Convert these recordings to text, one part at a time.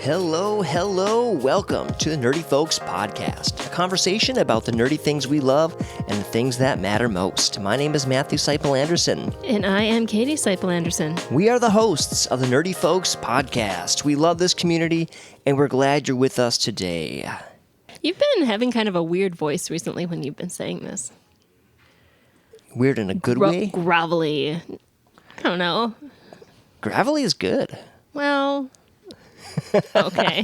Hello, welcome to the Nerdy Folks Podcast, a conversation about the nerdy things we love and the things that matter most. My name is Matthew Seipel-Anderson. And I am Katie Seipel-Anderson. We are the hosts of the Nerdy Folks Podcast. We love this community, and we're glad you're with us today. You've been having kind of a weird voice recently when you've been saying this. Weird in a good way? Gravelly. I don't know. Gravelly is good. Well... Okay.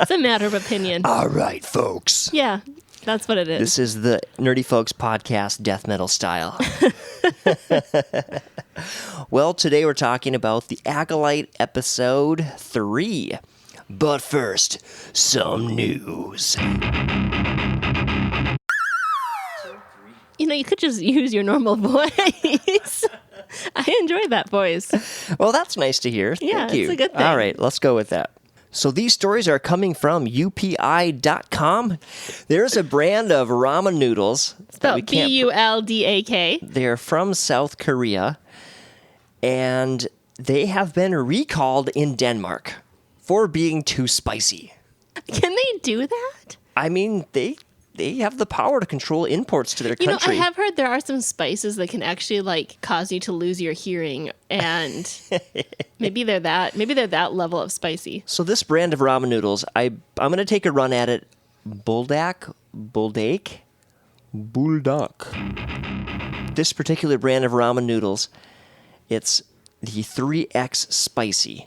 It's a matter of opinion. All right, folks. Yeah, that's what it is. This is the Nerdy Folks Podcast death metal style. Well, today we're talking about the Acolyte episode 3. But first, some news. You know, you could just use your normal voice. I enjoy that voice. Well, that's nice to hear. Yeah, Thank you. it's a good thing. All right, let's go with that. So these stories are coming from UPI.com. There's a brand of ramen noodles. Spelled B-U-L-D-A-K. They're from South Korea, and they have been recalled in Denmark for being too spicy. Can they do that? I mean, they have the power to control imports to their country. You know, I have heard there are some spices that can actually like cause you to lose your hearing, and maybe they're that level of spicy. So this brand of ramen noodles, I'm going to take a run at it. Buldak. This particular brand of ramen noodles, it's the 3X Spicy.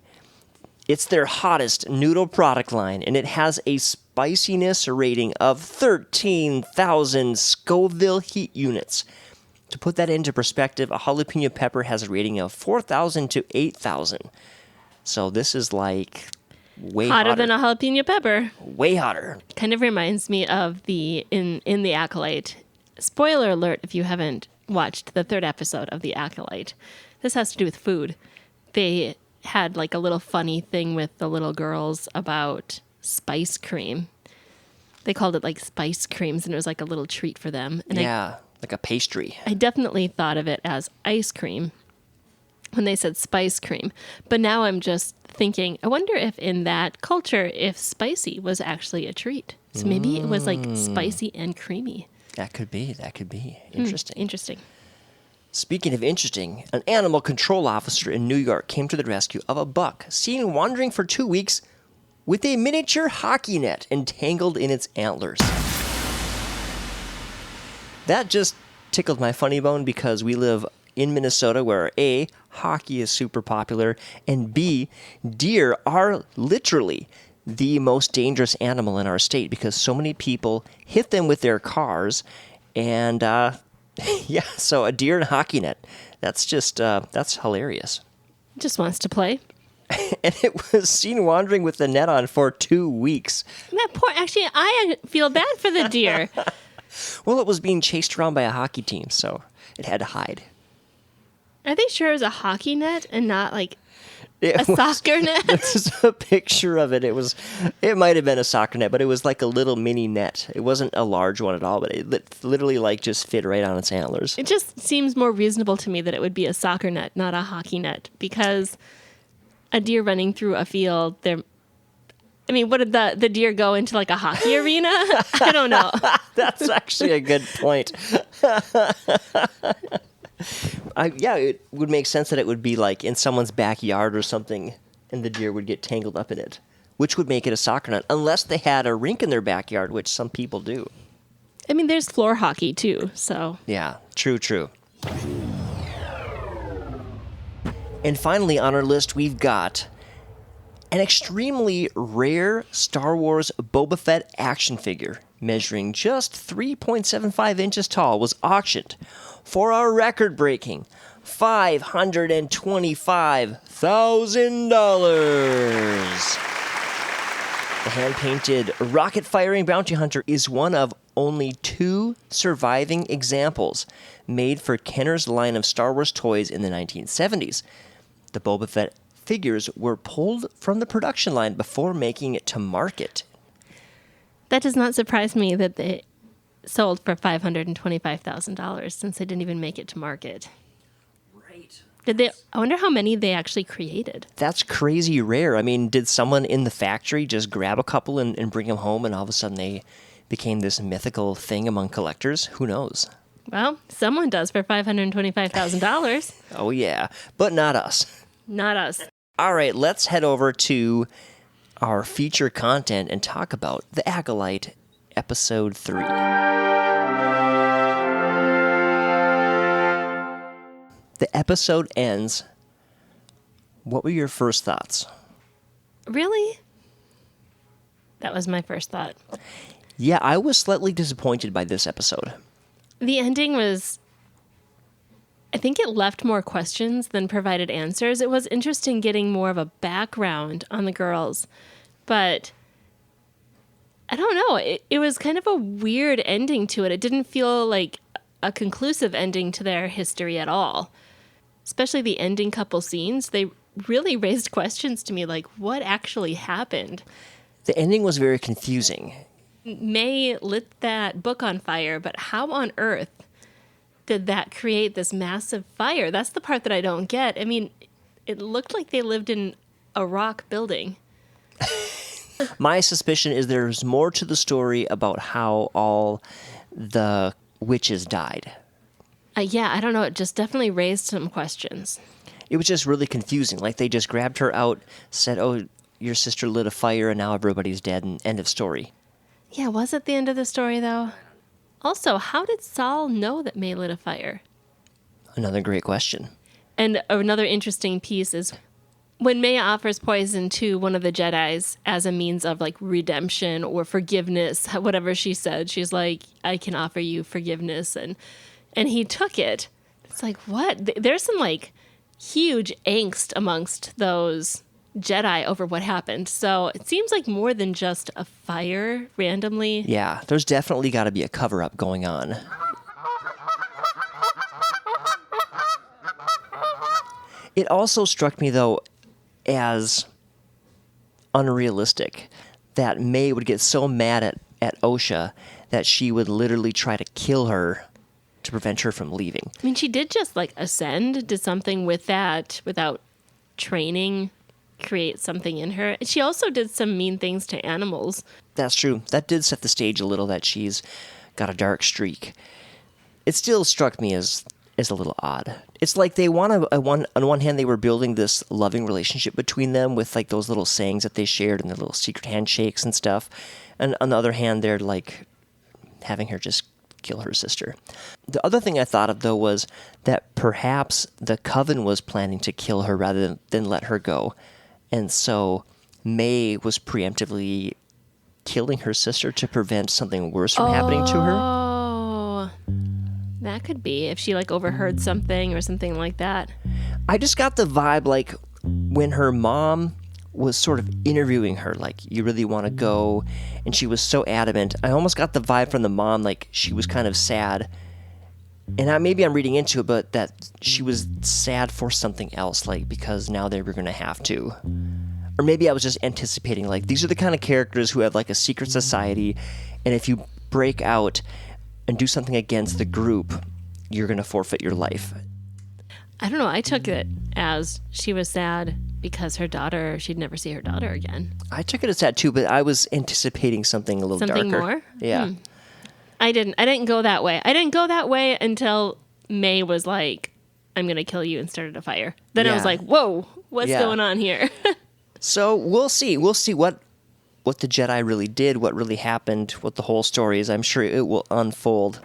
It's their hottest noodle product line, and it has a spiciness rating of 13,000 Scoville heat units. To put that into perspective, a jalapeno pepper has a rating of 4,000 to 8,000. So this is like way hotter than a jalapeno pepper. Way hotter. Kind of reminds me of the in the Acolyte. Spoiler alert if you haven't watched the 3rd episode of the Acolyte. This has to do with food. They had like a little funny thing with the little girls about spice cream. They called it like spice creams, and it was like a little treat for them. And like a pastry. I definitely thought of it as ice cream when they said spice cream. But now I'm just thinking, I wonder if in that culture, if spicy was actually a treat. So maybe it was like spicy and creamy. That could be. Interesting. Interesting. Speaking of interesting, an animal control officer in New York came to the rescue of a buck seen wandering for 2 weeks with a miniature hockey net entangled in its antlers. That just tickled my funny bone because we live in Minnesota where A, hockey is super popular, and B, deer are literally the most dangerous animal in our state because so many people hit them with their cars, and yeah, so a deer and hockey net. That's just, that's hilarious. Just wants to play. And it was seen wandering with the net on for 2 weeks. Actually, I feel bad for the deer. Well, it was being chased around by a hockey team, so it had to hide. Are they sure it was a hockey net and not like soccer net? There's a picture of it. It might have been a soccer net, but it was like a little mini net. It wasn't a large one at all, but it literally like just fit right on its antlers. It just seems more reasonable to me that it would be a soccer net, not a hockey net, because a deer running through a field, what did the deer go into like a hockey arena? I don't know. That's actually a good point. It would make sense that it would be like in someone's backyard or something, and the deer would get tangled up in it, which would make it a soccer net, unless they had a rink in their backyard, which some people do. I mean, there's floor hockey too, so. Yeah, true. And finally on our list, we've got an extremely rare Star Wars Boba Fett action figure measuring just 3.75 inches tall was auctioned for a record-breaking $525,000. The hand-painted rocket-firing bounty hunter is one of only 2 surviving examples made for Kenner's line of Star Wars toys in the 1970s. The Boba Fett figures were pulled from the production line before making it to market. That does not surprise me that they sold for $525,000 since they didn't even make it to market. Right. I wonder how many they actually created. That's crazy rare. I mean, did someone in the factory just grab a couple and bring them home, and all of a sudden they became this mythical thing among collectors? Who knows? Well, someone does for $525,000. Oh, yeah, but not us. Not us. All right, let's head over to our feature content and talk about The Acolyte, Episode 3. The episode ends. What were your first thoughts? Really? That was my first thought. Yeah, I was slightly disappointed by this episode. The ending was... I think it left more questions than provided answers. It was interesting getting more of a background on the girls, but I don't know. It was kind of a weird ending to it. It didn't feel like a conclusive ending to their history at all. Especially the ending couple scenes, they really raised questions to me, like what actually happened? The ending was very confusing. May lit that book on fire, but how on earth did that create this massive fire? That's the part that I don't get. I mean, it looked like they lived in a rock building. My suspicion is there's more to the story about how all the witches died. Yeah, I don't know. It just definitely raised some questions. It was just really confusing. Like they just grabbed her out, said, "Oh, your sister lit a fire and now everybody's dead," and end of story. Yeah, was it the end of the story, though? Also, how did Saul know that May lit a fire? Another great question. And another interesting piece is when May offers poison to one of the Jedis as a means of like redemption or forgiveness, whatever she said, she's like, "I can offer you forgiveness," and he took it. It's like, what? There's some like huge angst amongst those Jedi over what happened. So it seems like more than just a fire randomly. Yeah, there's definitely got to be a cover-up going on. It also struck me, though, as unrealistic that May would get so mad at Osha that she would literally try to kill her to prevent her from leaving. I mean, she did just like ascend, did something with that without training, create something in her. She also did some mean things to animals. That's true. That did set the stage a little, that she's got a dark streak. It still struck me as a little odd. It's like they on one hand they were building this loving relationship between them with like those little sayings that they shared and their little secret handshakes and stuff. And on the other hand, they're like having her just kill her sister. The other thing I thought of, though, was that perhaps the Coven was planning to kill her rather than let her go. And so May was preemptively killing her sister to prevent something worse from happening to her. Oh, that could be if she like overheard something or something like that. I just got the vibe like when her mom was sort of interviewing her, like, "You really want to go?" And she was so adamant. I almost got the vibe from the mom, like she was kind of sad. And maybe I'm reading into it, but that she was sad for something else, like because now they were going to have to. Or maybe I was just anticipating, like, these are the kind of characters who have like a secret society, and if you break out and do something against the group, you're going to forfeit your life. I don't know. I took it as she was sad because she'd never see her daughter again. I took it as that too, but I was anticipating something a little Something darker. more? Yeah. I didn't go that way. I didn't go that way until May was like, "I'm going to kill you," and started a fire. Then I was Yeah. like, whoa, what's going on here? So we'll see. We'll see what the Jedi really did, what really happened, what the whole story is. I'm sure it will unfold.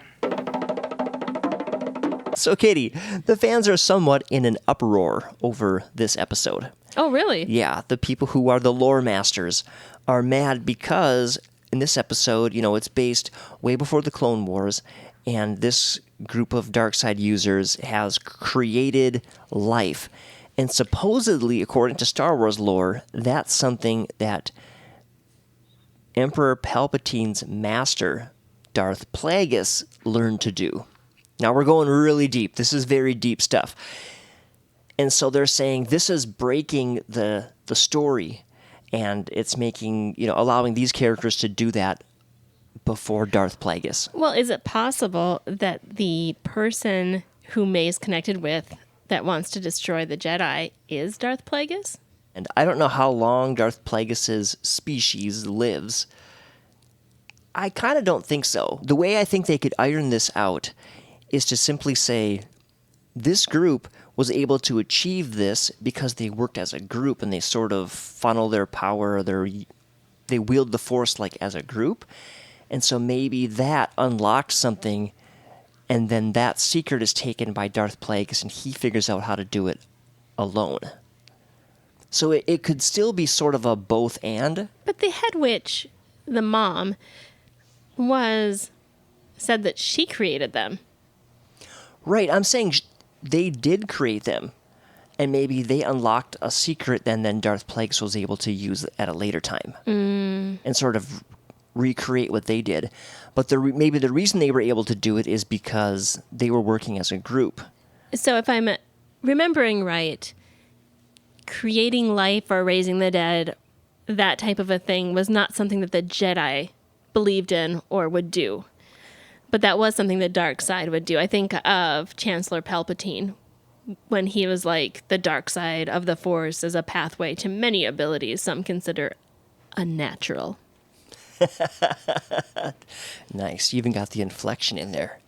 So, Katie, the fans are somewhat in an uproar over this episode. Oh, really? Yeah, the people who are the lore masters are mad because in this episode, it's based way before the Clone Wars, and this group of Darkside users has created life. And supposedly, according to Star Wars lore, that's something that Emperor Palpatine's master, Darth Plagueis, learned to do. Now we're going really deep. This is very deep stuff. And so they're saying this is breaking the story, and it's making, allowing these characters to do that before Darth Plagueis. Well, is it possible that the person who May's connected with that wants to destroy the Jedi is Darth Plagueis. And I don't know how long Darth Plagueis' species lives. I kind of don't think so. The way I think they could iron this out is to simply say, this group was able to achieve this because they worked as a group and they sort of funnel their power, they wield the Force like as a group. And so maybe that unlocked something, and then that secret is taken by Darth Plagueis and he figures out how to do it alone. So it could still be sort of a both and. But the head witch, the mom, said that she created them. Right, I'm saying they did create them. And maybe they unlocked a secret then Darth Plagueis was able to use at a later time. And sort of recreate what they did. But maybe the reason they were able to do it is because they were working as a group. So if I'm remembering right, creating life or raising the dead, that type of a thing, was not something that the Jedi believed in or would do. But that was something the dark side would do. I think of Chancellor Palpatine when he was like, the dark side of the Force is a pathway to many abilities some consider unnatural. Nice. You even got the inflection in there.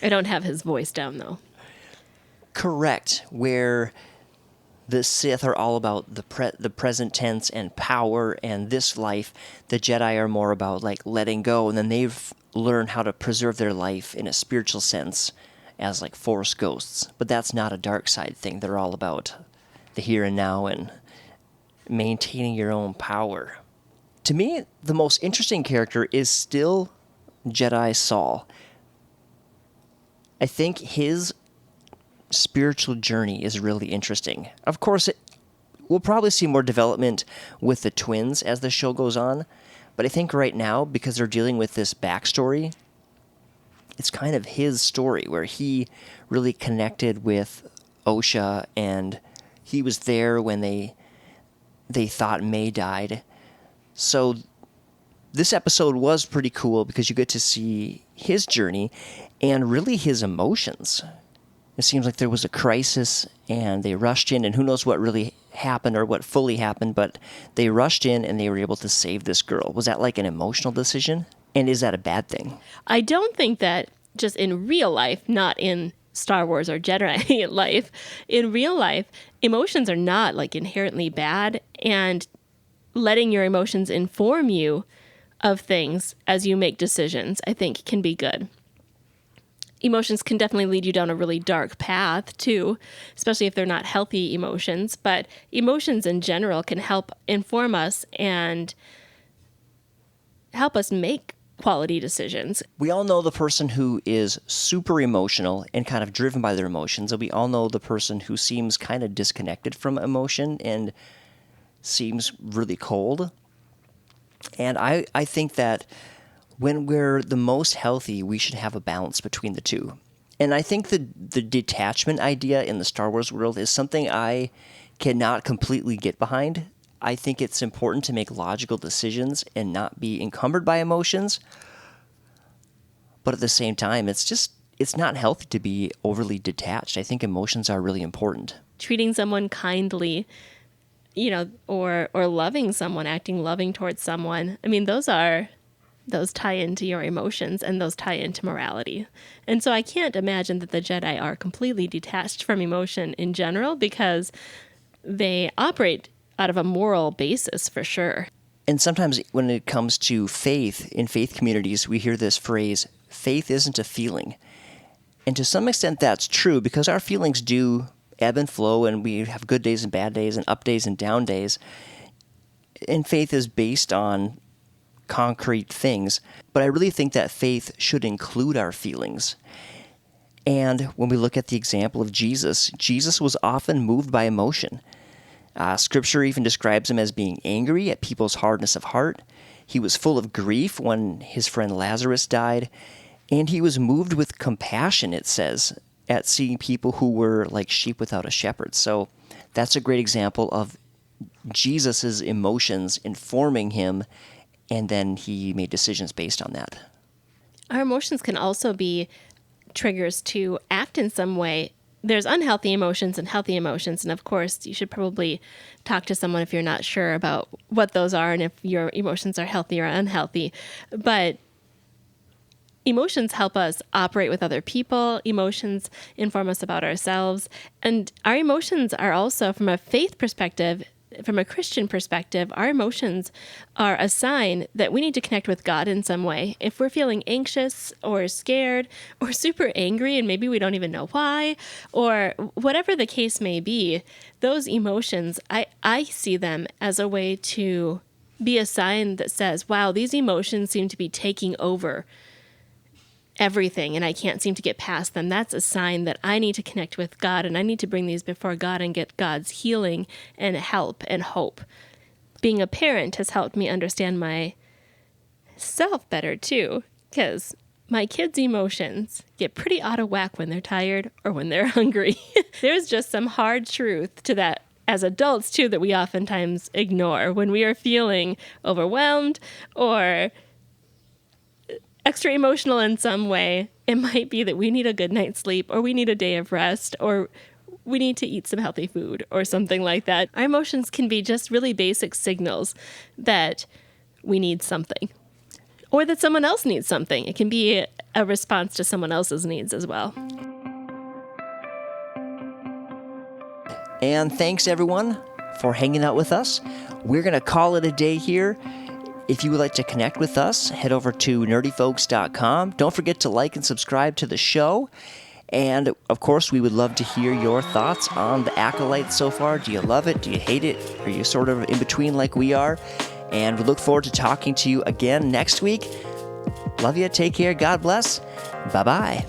I don't have his voice down, though. Correct. Where the Sith are all about the present tense and power and this life, the Jedi are more about like letting go, and then they've learned how to preserve their life in a spiritual sense as like Force ghosts. But that's not a dark side thing. They're all about the here and now and maintaining your own power. To me, the most interesting character is still Jedi Saul. I think his spiritual journey is really interesting. Of course, we'll probably see more development with the twins as the show goes on, but I think right now, because they're dealing with this backstory, it's kind of his story where he really connected with Osha, and he was there when they thought May died. So this episode was pretty cool because you get to see his journey and really his emotions. It seems like there was a crisis and they rushed in, and who knows what really happened or what fully happened, but they rushed in and they were able to save this girl. Was that like an emotional decision? And is that a bad thing? I don't think that just in real life, not in Star Wars or Jedi life, in real life, emotions are not like inherently bad, and letting your emotions inform you of things as you make decisions, I think, can be good. Emotions can definitely lead you down a really dark path, too, especially if they're not healthy emotions. But emotions in general can help inform us and help us make quality decisions. We all know the person who is super emotional and kind of driven by their emotions, and we all know the person who seems kind of disconnected from emotion and seems really cold. And I think that when we're the most healthy, we should have a balance between the two. And I think the detachment idea in the Star Wars world is something I cannot completely get behind. I think it's important to make logical decisions and not be encumbered by emotions. But at the same time, it's not healthy to be overly detached. I think emotions are really important. Treating someone kindly, or loving someone, acting loving towards someone. I mean, those tie into your emotions and those tie into morality. And so I can't imagine that the Jedi are completely detached from emotion in general, because they operate out of a moral basis for sure. And sometimes when it comes to faith, in faith communities, we hear this phrase, faith isn't a feeling. And to some extent that's true, because our feelings do ebb and flow, and we have good days and bad days and up days and down days. And faith is based on concrete things. But I really think that faith should include our feelings. And when we look at the example of Jesus, Jesus was often moved by emotion. Scripture even describes him as being angry at people's hardness of heart. He was full of grief when his friend Lazarus died. And he was moved with compassion, it says, at seeing people who were like sheep without a shepherd. So that's a great example of Jesus's emotions informing him, and then he made decisions based on that. Our emotions can also be triggers to act in some way there's unhealthy emotions and healthy emotions. And of course, you should probably talk to someone if you're not sure about what those are and if your emotions are healthy or unhealthy. But emotions help us operate with other people. Emotions inform us about ourselves. And our emotions are also, from a faith perspective, from a Christian perspective, our emotions are a sign that we need to connect with God in some way. If we're feeling anxious or scared or super angry and maybe we don't even know why, or whatever the case may be, those emotions, I see them as a way to be a sign that says, wow, these emotions seem to be taking over everything and I can't seem to get past them. That's a sign that I need to connect with God and I need to bring these before God and get God's healing and help and hope. Being a parent has helped me understand myself better too, because my kids' emotions get pretty out of whack when they're tired or when they're hungry. There's just some hard truth to that as adults too that we oftentimes ignore when we are feeling overwhelmed or extra emotional in some way. It might be that we need a good night's sleep or we need a day of rest or we need to eat some healthy food or something like that. Our emotions can be just really basic signals that we need something or that someone else needs something. It can be a response to someone else's needs as well. And thanks everyone for hanging out with us. We're going to call it a day here. If you would like to connect with us, head over to nerdyfolks.com. Don't forget to like and subscribe to the show. And, of course, we would love to hear your thoughts on the Acolyte so far. Do you love it? Do you hate it? Are you sort of in between like we are? And we look forward to talking to you again next week. Love you. Take care. God bless. Bye-bye.